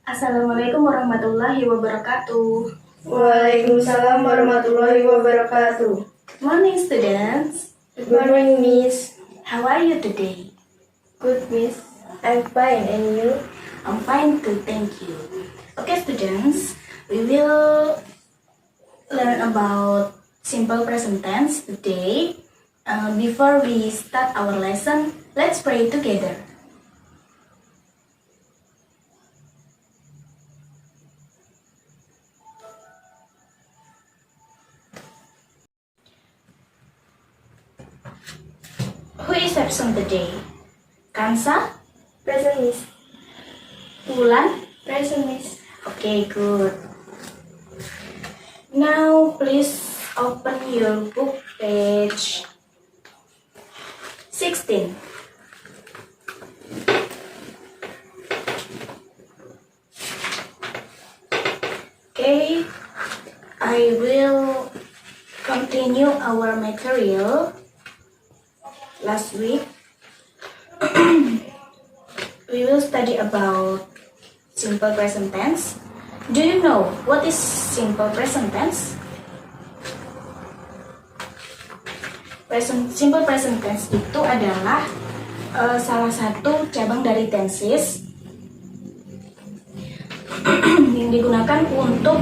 Assalamualaikum warahmatullahi wabarakatuh. Waalaikumsalam warahmatullahi wabarakatuh. Morning students. Good morning, Miss. How are you today? Good, Miss. I'm fine, and you? I'm fine too, thank you. Okay students, we will learn about simple present tense today. Before we start our lesson, let's pray together. Who is absent today? Kansa? Present, Miss. Wulan? Present, Miss. Okay, good. Now, please open your book page 16. Okay, I will continue our material last week. We will study about simple present tense. Do you know what is simple present tense? Simple present tense itu adalah salah satu cabang dari tenses yang digunakan untuk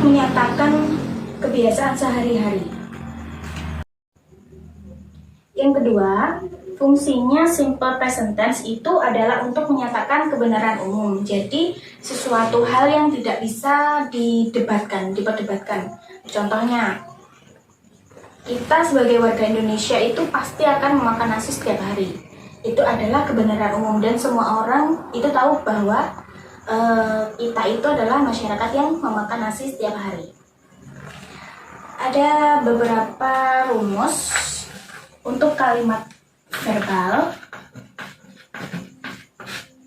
menyatakan kebiasaan sehari-hari. Yang kedua, fungsinya simple present tense itu adalah untuk menyatakan kebenaran umum. Jadi, sesuatu hal yang tidak bisa diperdebatkan. Contohnya, kita sebagai warga Indonesia itu pasti akan memakan nasi setiap hari. Itu adalah kebenaran umum dan semua orang itu tahu bahwa kita itu adalah masyarakat yang memakan nasi setiap hari. Ada beberapa rumus untuk kalimat verbal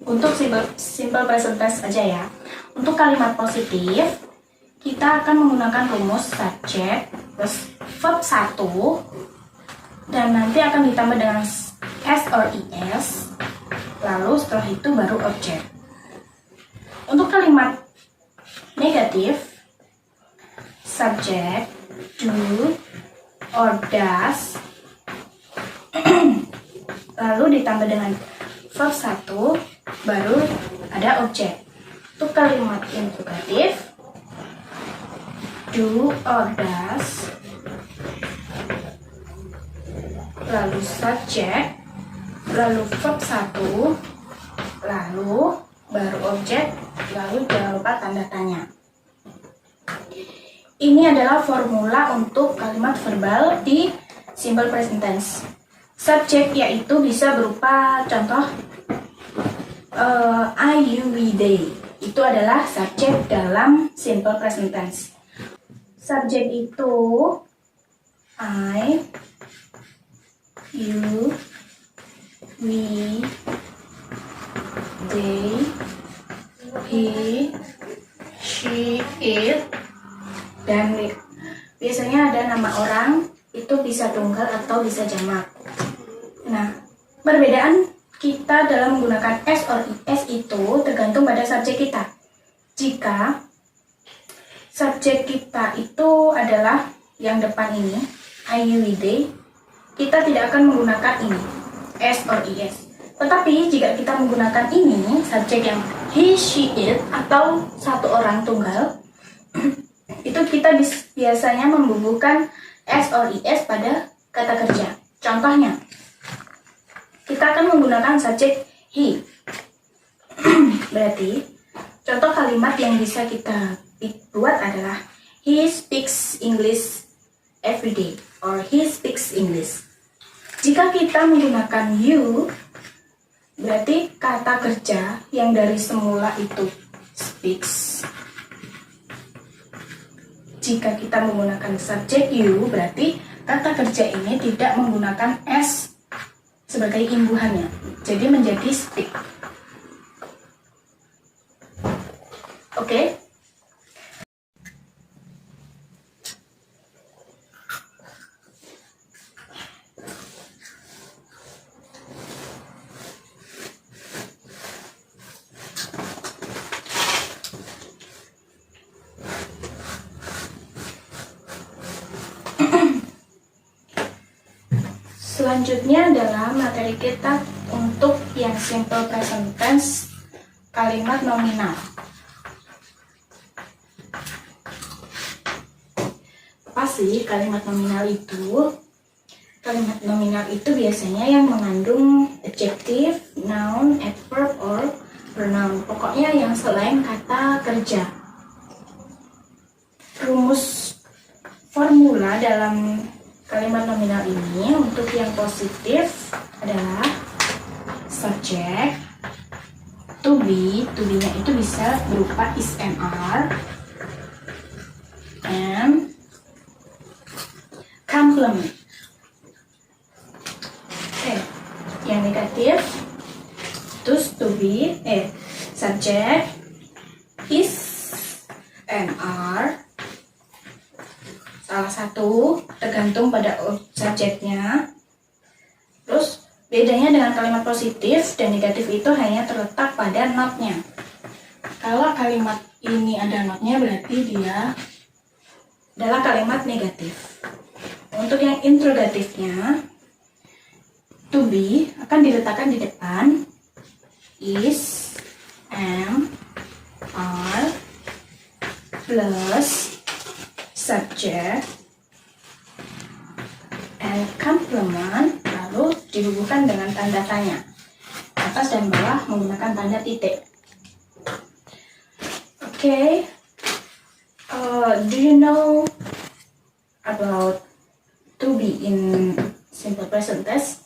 untuk simple present tense aja ya. Untuk kalimat positif kita akan menggunakan rumus subject plus verb 1 dan nanti akan ditambah dengan s or es, lalu setelah itu baru objek. Untuk kalimat negatif, subject do or does, lalu ditambah dengan verb 1, baru ada objek. Untuk kalimat interrogatif, do or does, lalu subject, lalu verb 1, lalu baru objek, lalu jangan lupa tanda tanya. Ini adalah formula untuk kalimat verbal di simple present tense. Subjek yaitu bisa berupa contoh I, you, we, they. Itu adalah subjek dalam simple present tense. Subjek itu I, you, we, they, he, she, it, dan biasanya ada nama orang, itu bisa tunggal atau bisa jamak. Nah, perbedaan kita dalam menggunakan s or es itu tergantung pada subjek kita. Jika subjek kita itu adalah yang depan ini, I, you, we, they, kita tidak akan menggunakan ini, s or es. Tetapi jika kita menggunakan ini, subjek yang he, she, it, atau satu orang tunggal, itu kita biasanya membubuhkan s or es pada kata kerja. Contohnya, kita akan menggunakan subjek he. Berarti, contoh kalimat yang bisa kita buat adalah he speaks English every day, or he speaks English. Jika kita menggunakan you, berarti kata kerja yang dari semula itu speaks. Jika kita menggunakan subjek you, berarti kata kerja ini tidak menggunakan s sebagai imbuhannya, jadi menjadi speak. Oke? Selanjutnya adalah materi kita untuk yang simple present tense kalimat nominal. Apa sih kalimat nominal itu? Kalimat nominal itu biasanya yang mengandung adjective, noun, adverb, or pronoun. Pokoknya yang selain kata kerja. Rumus formula dalam kalimat nominal ini untuk yang positif adalah subject, to be-nya itu bisa berupa is and are, and complement. Yang negatif to be, subject, is and are, salah satu tergantung pada subjeknya. Terus bedanya dengan kalimat positif dan negatif itu hanya terletak pada notnya. Kalau kalimat ini ada notnya berarti dia adalah kalimat negatif. Untuk yang interrogatifnya, to be akan diletakkan di depan is, am, are plus subject and complement, lalu dihubungkan dengan tanda tanya. Atas dan bawah menggunakan tanda titik. Okay. Do you know about to be in simple present tense?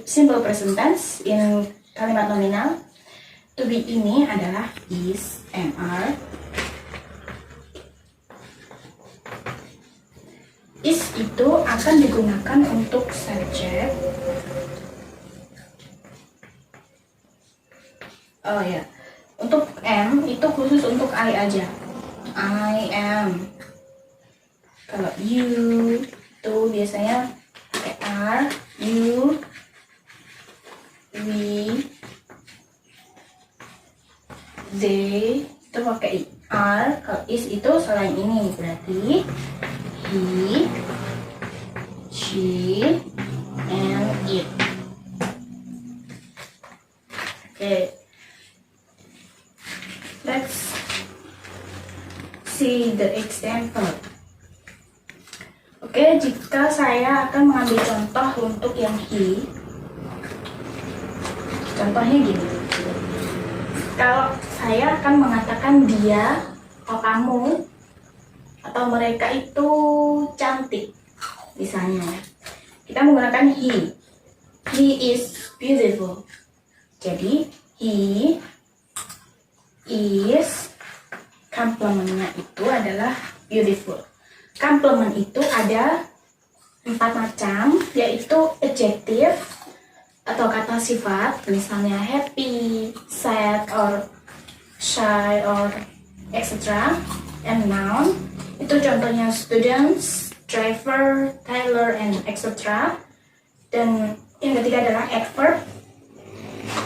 Simple present tense in kalimat nominal. To be ini adalah is and are. Is itu akan digunakan untuk subject. Oh ya, untuk am itu khusus untuk I aja. I am. Kalau you itu biasanya pakai are, you, we, they itu pakai are. Kalau is itu selain ini berarti he, she, and it. Okay, let's see the example. Oke, jika saya akan mengambil contoh untuk yang he, contohnya gini. Kalau saya akan mengatakan dia atau kamu atau mereka itu cantik, misalnya, kita menggunakan he. He is beautiful. Jadi he is, complementnya itu adalah beautiful. Complement itu ada 4 macam, yaitu adjective atau kata sifat, misalnya happy, sad, or shy, or etc. And noun itu contohnya students, driver, tailor, and etc. Dan yang ketiga adalah adverb.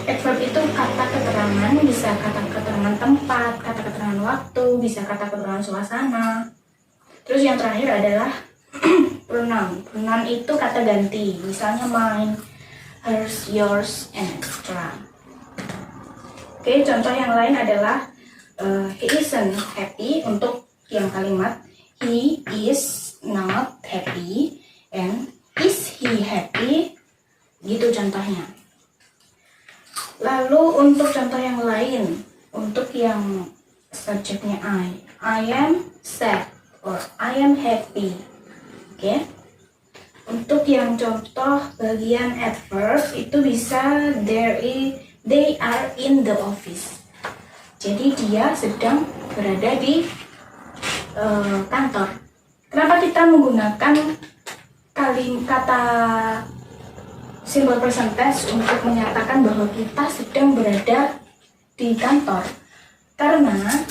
Adverb itu kata keterangan, bisa kata keterangan tempat, kata keterangan waktu, bisa kata keterangan suasana. Terus yang terakhir adalah pronoun. Pronoun itu kata ganti, misalnya mine, hers, yours, and etc. Oke, contoh yang lain adalah he isn't happy untuk yang kalimat he is not happy, and is he happy, gitu contohnya. Lalu untuk contoh yang lain, untuk yang subjeknya I am sad or I am happy. Oke. Untuk yang contoh bagian adverb itu bisa they are in the office. Jadi dia sedang berada di kantor. Kenapa kita menggunakan kata simple present tense untuk menyatakan bahwa kita sedang berada di kantor? Karena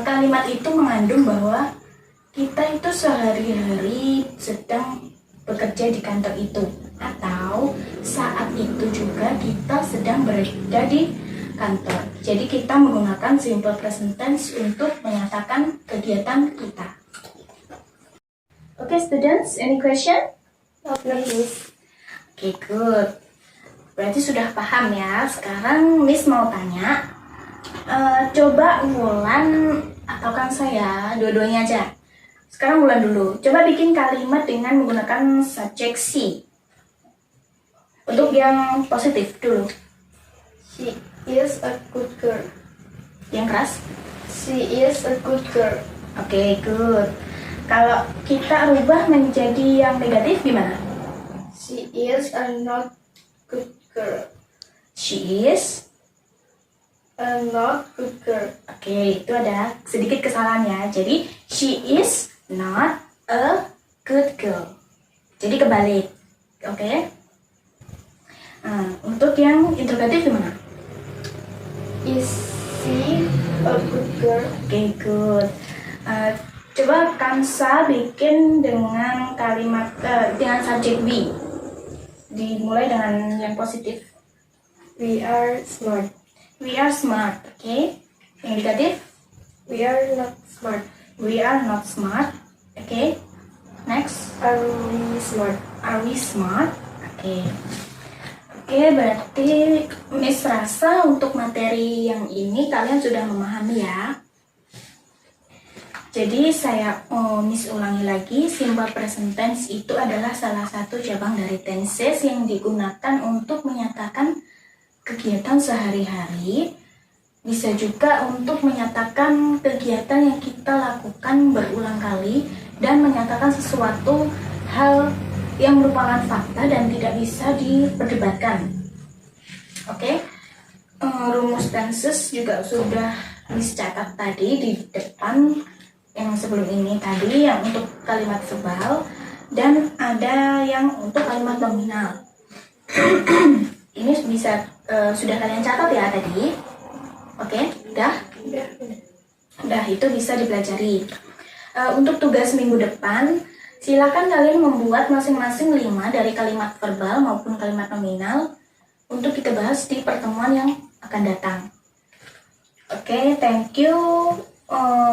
kalimat itu mengandung bahwa kita itu sehari-hari sedang bekerja di kantor itu, atau saat itu juga kita sedang berada di kantor. Jadi kita menggunakan simple present tense untuk menyatakan kegiatan kita. Okay, students, any question? No, please. Oke, good. Berarti sudah paham ya. Sekarang Miss mau tanya. Coba Wulan atau kan saya, dua-duanya aja. Sekarang Wulan dulu. Coba bikin kalimat dengan menggunakan subjek she. Untuk yang positif dulu. She is a good girl. Yang keras. She is a good girl. Oke, good. Kalau kita rubah menjadi yang negatif gimana? She is a not good girl. She is. A not good girl. Oke, itu ada sedikit kesalahan ya. Jadi, she is not a good girl. Jadi kebalik. Oke. Nah, untuk yang interrogatif gimana? Is she a good girl? Oke, good. Coba Kansa bikin dengan kalimat dengan subjek we. Dimulai dengan yang positif. We are smart. We are smart. Oke. Yang negatif? We are not smart. We are not smart. Oke. Next. Are we smart? Are we smart? Oke. Oke, berarti Miss rasa untuk materi yang ini kalian sudah memahami ya. Jadi saya Miss ulangi lagi, simple present tense itu adalah salah satu cabang dari tenses yang digunakan untuk menyatakan kegiatan sehari-hari. Bisa juga untuk menyatakan kegiatan yang kita lakukan berulang kali dan menyatakan sesuatu hal yang merupakan fakta dan tidak bisa diperdebatkan. Oke. Rumus tenses juga sudah dicatat tadi di depan yang sebelum ini tadi, yang untuk kalimat verbal dan ada yang untuk kalimat nominal. Ini bisa sudah kalian catat ya tadi. Oke, udah? Udah, itu bisa dipelajari. Untuk tugas minggu depan, silakan kalian membuat masing-masing 5 dari kalimat verbal maupun kalimat nominal untuk kita bahas di pertemuan yang akan datang. Oke, thank you.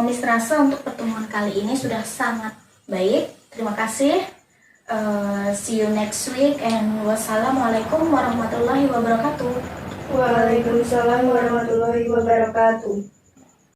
Miss rasa untuk pertemuan kali ini sudah sangat baik. Terima kasih. See you next week and wassalamualaikum warahmatullahi wabarakatuh. Waalaikumsalam warahmatullahi wabarakatuh.